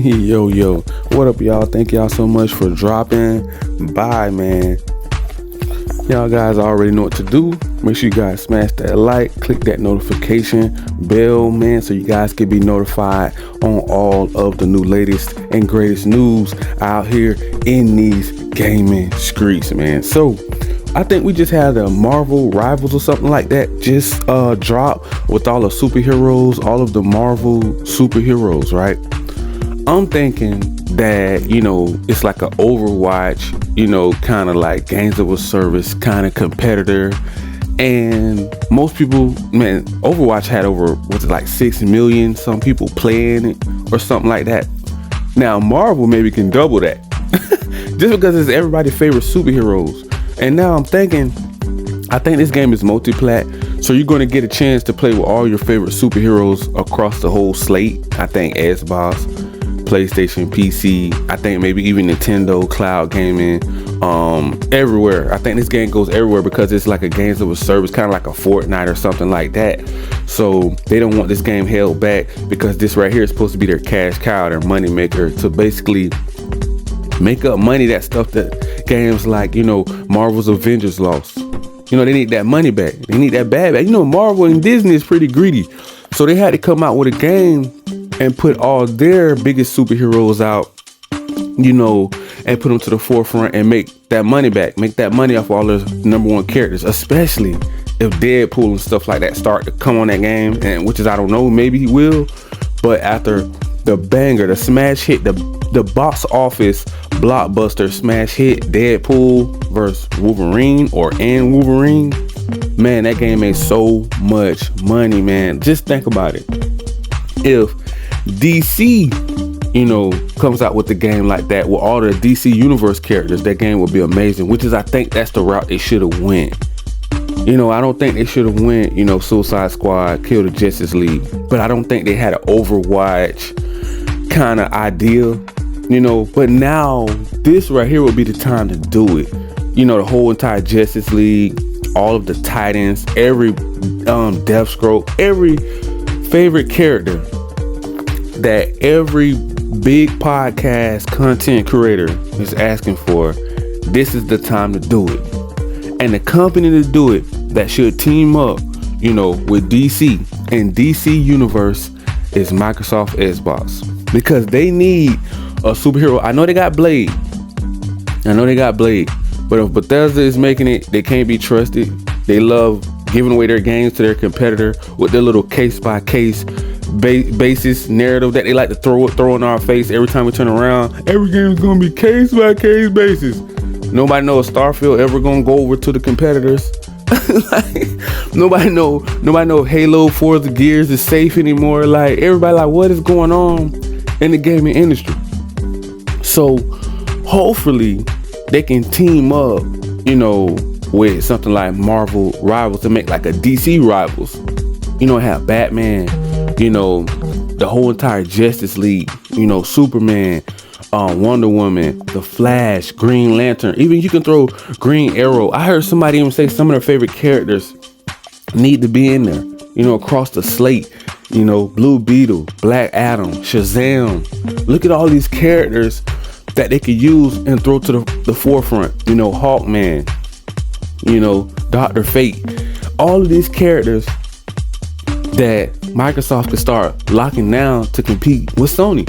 Yo, what up, y'all? Thank y'all so much for dropping by, man. Y'all guys already know what to do. Make sure you guys smash that like, click that notification bell, man, so you guys can be notified on all of the new latest and greatest news out here in these gaming streets, man. So I think we just had a Marvel Rivals or something like that just drop with all the superheroes, all of the Marvel superheroes, right? I'm thinking that, it's like an Overwatch, kind of like games of a service kind of competitor. And most people, man, Overwatch had over, 6 million, some people playing it or something like that. Now Marvel maybe can double that just because it's everybody's favorite superheroes. And now I think this game is multi-plat, so you're going to get a chance to play with all your favorite superheroes across the whole slate. I think Xbox, PlayStation, PC, I think maybe even Nintendo, cloud gaming, everywhere. I think this game goes everywhere because it's like a games of a service, kind of like a Fortnite or something like that. So they don't want this game held back because this right here is supposed to be their cash cow, their money maker, to basically make up money, that stuff that games like, Marvel's Avengers lost. They need that money back. They need that bad back. Marvel and Disney is pretty greedy. So they had to come out with a game and put all their biggest superheroes out, and put them to the forefront and make that money back. Make that money off all the number one characters, especially if Deadpool and stuff like that start to come on that game, and which is, I don't know, maybe he will. But after the banger, the smash hit, the box office blockbuster smash hit, Deadpool versus Wolverine and Wolverine, man, that game made so much money, man. Just think about it. If DC, comes out with the game like that with all the DC universe characters, that game would be amazing, which is, I think that's the route they should have went. I don't think they should have went, Suicide Squad, Kill the Justice League, but I don't think they had an Overwatch kind of idea, but now this right here would be the time to do it. The whole entire Justice League, all of the Titans, every Deathstroke, every favorite character that every big podcast content creator is asking for. This is the time to do it. And the company to do it that should team up, with DC and DC Universe is Microsoft Xbox, because they need a superhero. I know they got Blade, but if Bethesda is making it, they can't be trusted. They love giving away their games to their competitor with their little case by case basis narrative that they like to throw in our face every time we turn around. Every game is gonna be case by case basis. Nobody knows Starfield ever gonna go over to the competitors. Nobody know Halo, Forza, Gears is safe anymore. Like, everybody like, what is going on in the gaming industry? So hopefully they can team up, with something like Marvel Rivals to make like a DC Rivals. Have Batman, the whole entire Justice League, Superman, Wonder Woman, The Flash, Green Lantern. Even you can throw Green Arrow. I heard somebody even say some of their favorite characters need to be in there, across the slate. Blue Beetle, Black Adam, Shazam. Look at all these characters that they could use and throw to the forefront. Hawkman, Dr. Fate. All of these characters that Microsoft could start locking down to compete with Sony,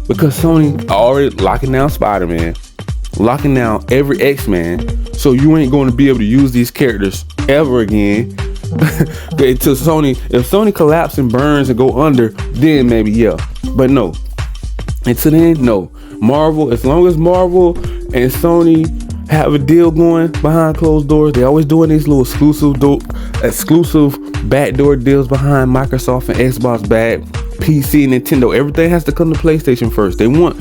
because Sony already locking down Spider-Man, locking down every X-Man, so you ain't going to be able to use these characters ever again. Until if Sony collapses and burns and go under, then maybe, yeah, but no. Until then, no. Marvel, as long as Marvel and Sony have a deal going behind closed doors, they always doing these little exclusive backdoor deals behind Microsoft and Xbox back, PC and Nintendo. Everything has to come to PlayStation first. They want,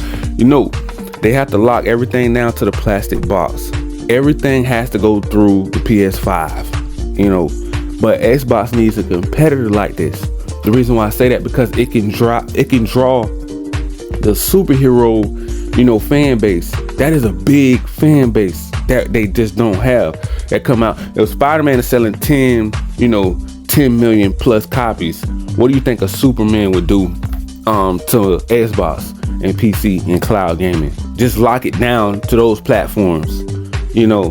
they have to lock everything down to the plastic box. Everything has to go through the PS5, but Xbox needs a competitor like this. The reason why I say that, because it can draw the superhero, fan base. That is a big fan base that they just don't have. That come out. If Spider-Man is selling 10 million plus copies, what do you think a Superman would do to Xbox? and PC and cloud gaming. Just lock it down to those platforms, you know,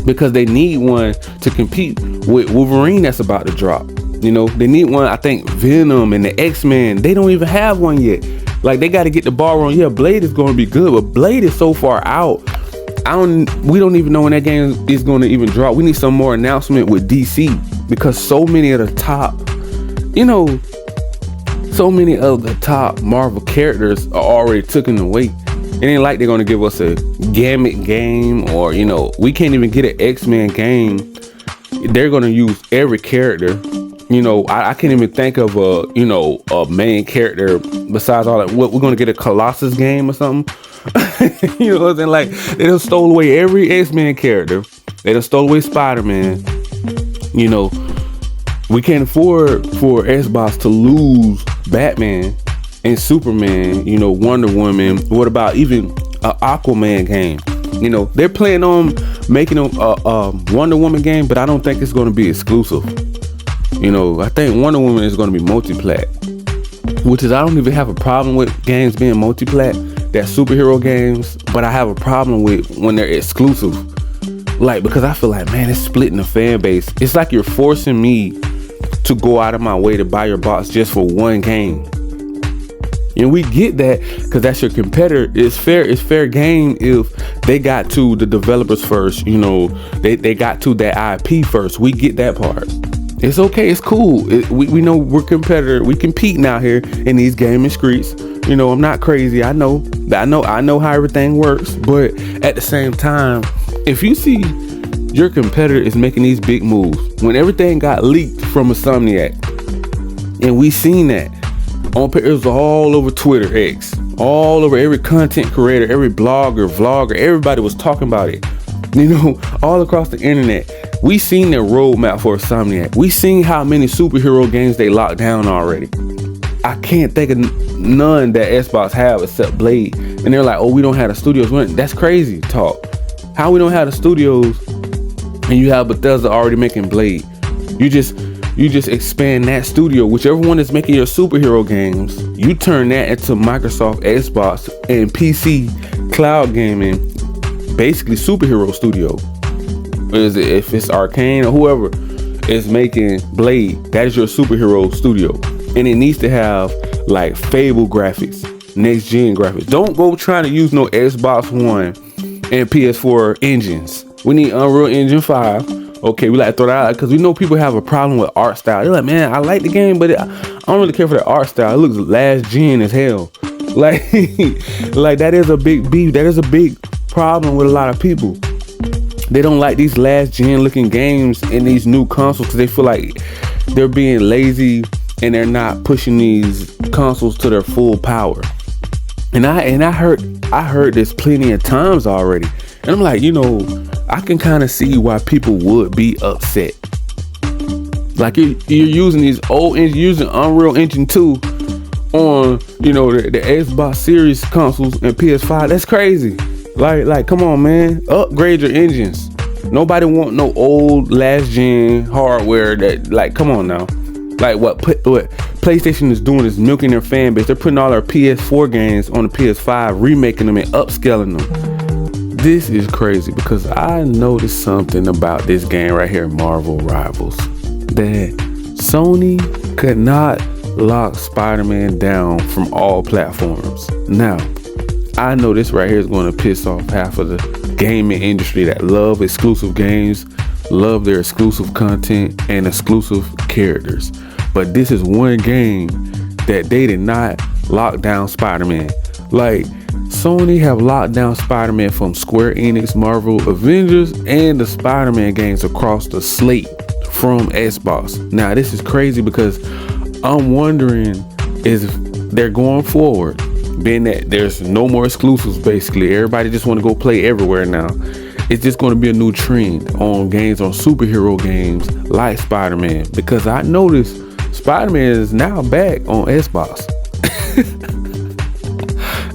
because they need one to compete with Wolverine that's about to drop. You know, they need one. I think Venom and the X-Men, they don't even have one yet. Like, they got to get the ball on. Yeah, Blade is going to be good, but Blade is so far out. We don't even know when that game is going to even drop. We need some more announcement with DC, because so many of the top, you know, so many of the top Marvel characters are already taken away. It ain't like they're going to give us a Gambit game, or, you know, we can't even get an X-Men game. They're going to use every character. You know, I can't even think of a main character besides all that. What, we're going to get a Colossus game or something? You know what I'm saying? Like, they done stole away every X-Men character. They done stole away Spider-Man. You know, we can't afford for Xbox to lose Batman and Superman, you know, Wonder Woman. What about even an Aquaman game? You know, they're planning on making a Wonder Woman game, but I don't think it's going to be exclusive. You know, I think Wonder Woman is going to be multi-plat, which is, I don't even have a problem with games being multi-plat, that superhero games, but I have a problem with when they're exclusive. Like, because I feel like, man, it's splitting the fan base. It's like you're forcing me to go out of my way to buy your box just for one game. And we get that because that's your competitor. It's fair game if they got to the developers first. You know, they got to that IP first. We get that part. It's okay. It's cool. We know we're competitor. We competing out here in these gaming streets. You know, I'm not crazy. I know how everything works. But at the same time, if you see your competitor is making these big moves, when everything got leaked from Insomniac, and we seen that it was all over Twitter, X, all over, every content creator, every blogger, vlogger, everybody was talking about it. You know, all across the internet. We seen their roadmap for Insomniac. We seen how many superhero games they locked down already. I can't think of none that Xbox have except Blade. And they're like, oh, we don't have the studios. That's crazy talk. How we don't have the studios and you have Bethesda already making Blade? You just expand that studio, whichever one is making your superhero games, you turn that into Microsoft, Xbox, and PC cloud gaming, basically superhero studio. If it's Arcane or whoever is making Blade, that is your superhero studio. And it needs to have like Fable graphics, next gen graphics. Don't go trying to use no Xbox One and PS4 engines. We need Unreal Engine 5. Okay, we like to throw that out because we know people have a problem with art style. They're like, man, I like the game, but I don't really care for the art style. It looks last gen as hell. Like, like that is a big beef. That is a big problem with a lot of people. They don't like these last gen looking games in these new consoles because they feel like they're being lazy and they're not pushing these consoles to their full power. And I heard this plenty of times already. And I'm like, you know, I can kind of see why people would be upset. Like you're using these old engines, using Unreal Engine 2 on, you know, the Xbox Series consoles and PS5. That's crazy. Like, come on, man, upgrade your engines. Nobody want no old last gen hardware that, like, come on now. Like what PlayStation is doing is milking their fan base. They're putting all their PS4 games on the PS5, remaking them and upscaling them. This is crazy because I noticed something about this game right here, Marvel Rivals, that Sony could not lock Spider-Man down from all platforms. Now, I know this right here is going to piss off half of the gaming industry that love exclusive games, love their exclusive content and exclusive characters. But this is one game that they did not lock down Spider-Man. Like, Sony have locked down Spider-Man from Square Enix, Marvel, Avengers, and the Spider-Man games across the slate from Xbox. Now, this is crazy because I'm wondering if they're going forward, being that there's no more exclusives, basically. Everybody just want to go play everywhere now. It's just going to be a new trend on games, on superhero games like Spider-Man. Because I noticed Spider-Man is now back on Xbox.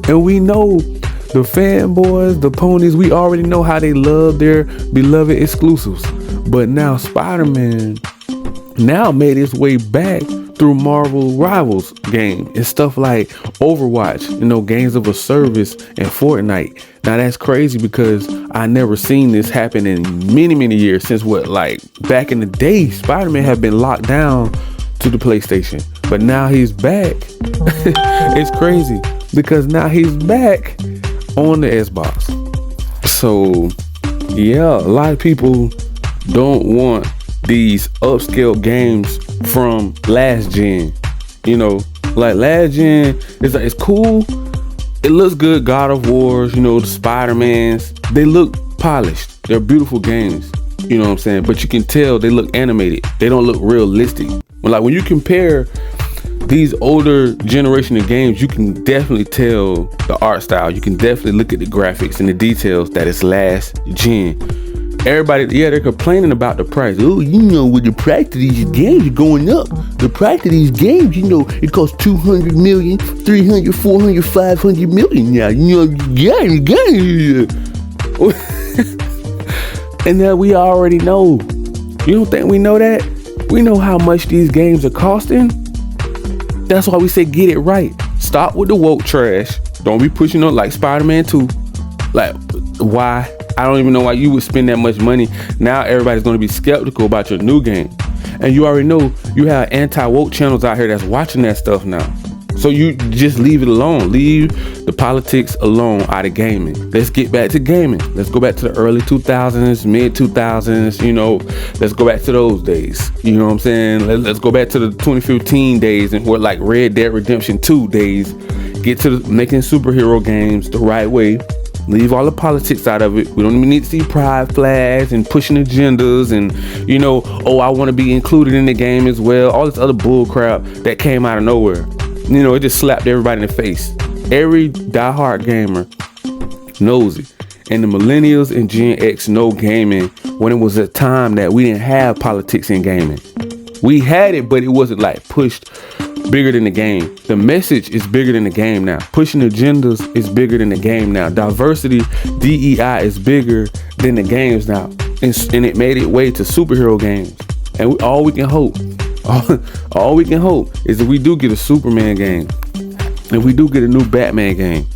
And we know the fanboys, the ponies, we already know how they love their beloved exclusives. But now Spider-Man now made its way back through through Marvel Rivals game and stuff like Overwatch, games of a service and Fortnite. Now that's crazy because I never seen this happen in many, many years since back in the day, Spider-Man had been locked down to the PlayStation, but now he's back. It's crazy because now he's back on the Xbox. So yeah, a lot of people don't want these upscale games from last gen. Like last gen it's cool. It looks good. God of Wars, the Spider-Mans, they look polished. They're beautiful games. You know what I'm saying? But you can tell they look animated. They don't look realistic. When you compare these older generation of games, you can definitely tell the art style. You can definitely look at the graphics and the details that it's last gen. Everybody, they're complaining about the price. Oh, with the price of these games going up. The price of these games, it costs 200 million, 300, 400, 500 million now. And that we already know. You don't think we know that? We know how much these games are costing. That's why we say get it right. Stop with the woke trash. Don't be pushing on like Spider-Man 2. Why? I don't even know why you would spend that much money. Now everybody's going to be skeptical about your new game. And you already know you have anti-woke channels out here that's watching that stuff now. So you just leave it alone. Leave the politics alone out of gaming. Let's get back to gaming. Let's go back to the early 2000s, mid 2000s, let's go back to those days. You know what I'm saying? Let's go back to the 2015 days and what like Red Dead Redemption 2 days. Get to making superhero games the right way. Leave all the politics out of it. We don't even need to see pride flags and pushing agendas and, I want to be included in the game as well. All this other bull crap that came out of nowhere. It just slapped everybody in the face. Every diehard gamer knows it. And the millennials and Gen X know gaming when it was a time that we didn't have politics in gaming. We had it, but it wasn't pushed bigger than the game. The message is bigger than the game now. Pushing agendas is bigger than the game now. Diversity, DEI is bigger than the games now. And it made it way to superhero games. And all we can hope is if we do get a Superman game, if we do get a new Batman game,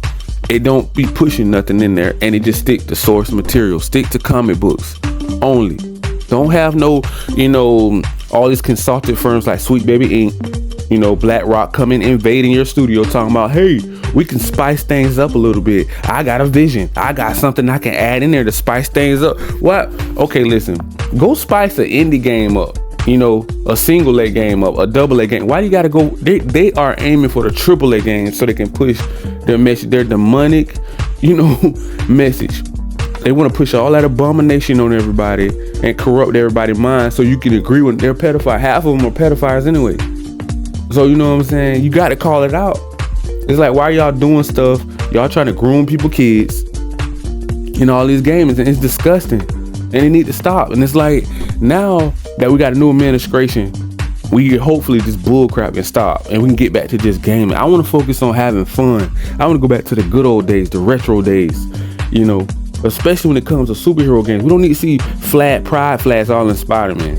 it don't be pushing nothing in there and it just stick to source material, stick to comic books only. Don't have no, all these consultant firms like Sweet Baby Inc., BlackRock coming invading your studio talking about, hey, we can spice things up a little bit. I got a vision. I got something I can add in there to spice things up. What? Okay, listen, go spice an indie game up. A single A game up, a double A game. Why you gotta go? They are aiming for the triple A game so they can push their message, their demonic, message. They want to push all that abomination on everybody and corrupt everybody's mind so you can agree with their pedophile. Half of them are pedophiles anyway. So you know what I'm saying? You got to call it out. It's like, why y'all doing stuff? Y'all trying to groom people, kids, all these games, and it's disgusting. And they need to stop. And it's like, now that we got a new administration, we can hopefully this bullcrap can stop and we can get back to just gaming. I want to focus on having fun. I want to go back to the good old days, the retro days, especially when it comes to superhero games. We don't need to see pride flags all in Spider-Man.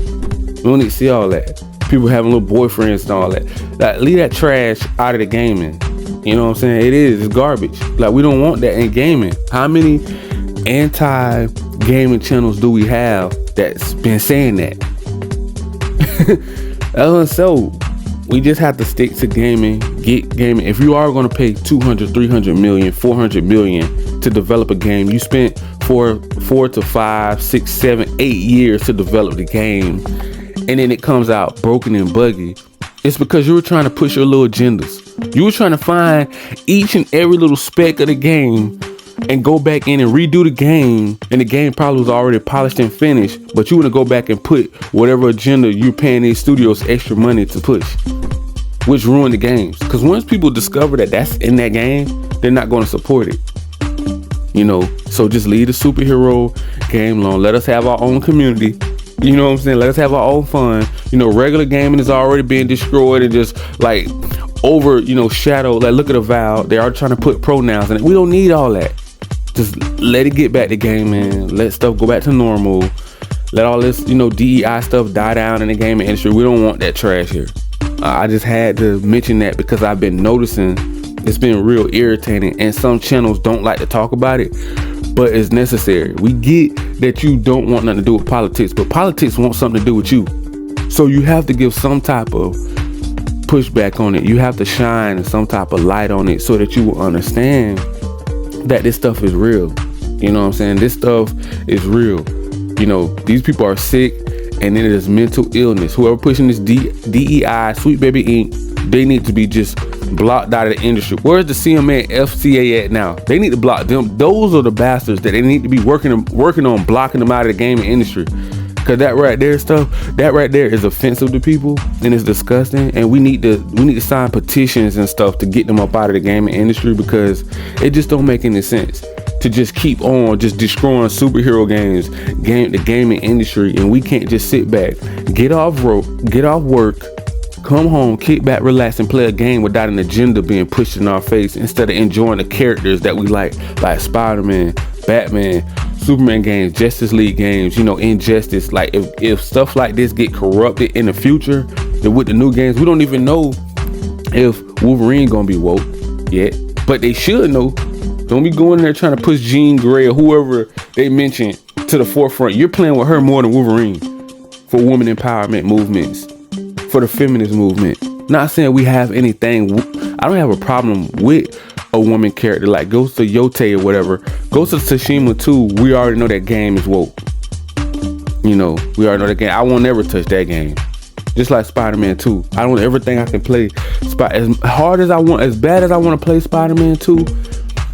We don't need to see all that. People having little boyfriends and all that. Leave that trash out of the gaming. You know what I'm saying? It's garbage. We don't want that in gaming. How many anti-gaming channels do we have that's been saying that? So we just have to stick to gaming, get gaming. If you are going to pay 200, 300 million, 400 million to develop a game, you spent 4 to 5, 6, 7, 8 years to develop the game, and then it comes out broken and buggy. It's because you were trying to push your little agendas. You were trying to find each and every little speck of the game and go back in and redo the game, and the game probably was already polished and finished, but you want to go back and put whatever agenda you're paying these studios extra money to push, which ruined the games. Because once people discover that that's in that game, they're not going to support it. So just leave the superhero game alone. Let us have our own community. You know what I'm saying? Let us have our own fun. Regular gaming is already being destroyed and just overshadowed. Look at Avowed. They are trying to put pronouns in it. We don't need all that. Just let it get back to gaming. Let stuff go back to normal. Let all this, DEI stuff die down in the gaming industry. We don't want that trash here. I just had to mention that because I've been noticing it's been real irritating, and some channels don't like to talk about it, but it's necessary. We get that you don't want nothing to do with politics, but politics wants something to do with you. So you have to give some type of pushback on it. You have to shine some type of light on it so that you will understand that this stuff is real. You know what I'm saying? This stuff is real. You know, these people are sick, and it is mental illness. Whoever pushing this DEI, Sweet Baby Inc., they need to be just blocked out of the industry. Where's the CMA and FCA at now? They need to block them. Those are the bastards that they need to be working on blocking them out of the gaming industry. Cause that right there is offensive to people, and it's disgusting. And we need to sign petitions and stuff to get them up out of the gaming industry, because it just don't make any sense to just keep on just destroying superhero games, the gaming industry, and we can't just sit back, get off work, come home, kick back, relax, and play a game without an agenda being pushed in our face, instead of enjoying the characters that we like Spider-Man, Batman, Superman games, Justice League games, you know, Injustice. Like if stuff like this get corrupted in the future, then with the new games, we don't even know if Wolverine gonna be woke yet, but they should know. Don't be going in there trying to push Jean Grey or whoever they mention to the forefront. You're playing with her more than Wolverine for women empowerment movements, for the feminist movement. Not saying we have anything. I don't have a problem with a woman character like Ghost of Yote or whatever. Ghost of Tsushima 2, we already know that game is woke. You know, we already know that game. I won't ever touch that game. Just like Spider-Man 2. I don't ever think I can play as hard as I want, as bad as I want to play Spider-Man 2.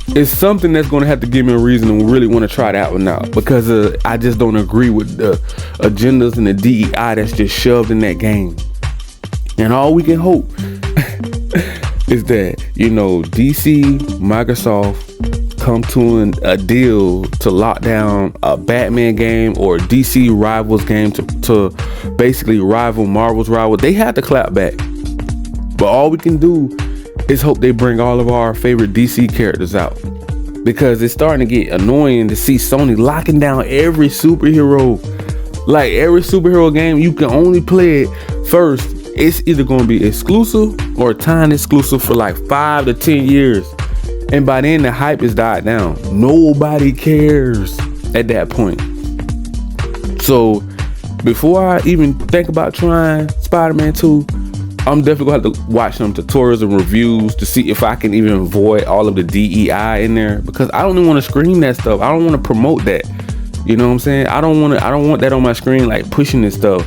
It's something that's going to have to give me a reason to really want to try that one out, because I just don't agree with the agendas and the DEI that's just shoved in that game. And all we can hope is that, you know, DC, Microsoft come to a deal to lock down a Batman game or a DC Rivals game to basically rival Marvel's rival. They have to clap back. But all we can do is hope they bring all of our favorite DC characters out, because it's starting to get annoying to see Sony locking down every superhero. Like every superhero game, you can only play it first. It's either going to be exclusive or time exclusive for like 5 to 10 years. And by then the hype has died down. Nobody cares at that point. So before I even think about trying Spider-Man 2, I'm definitely gonna have to watch some tutorials and reviews to see if I can even avoid all of the DEI in there, because I don't even want to scream that stuff. I don't want to promote that. You know what I'm saying? I don't want that on my screen, like pushing this stuff,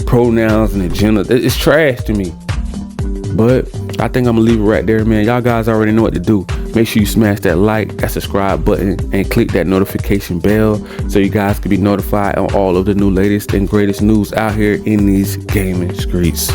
pronouns and agenda. It's trash to me. But I think I'm gonna leave it right there, man. Y'all guys already know what to do. Make sure you smash that like, that subscribe button, and click that notification bell so you guys can be notified on all of the new latest and greatest news out here in these gaming streets.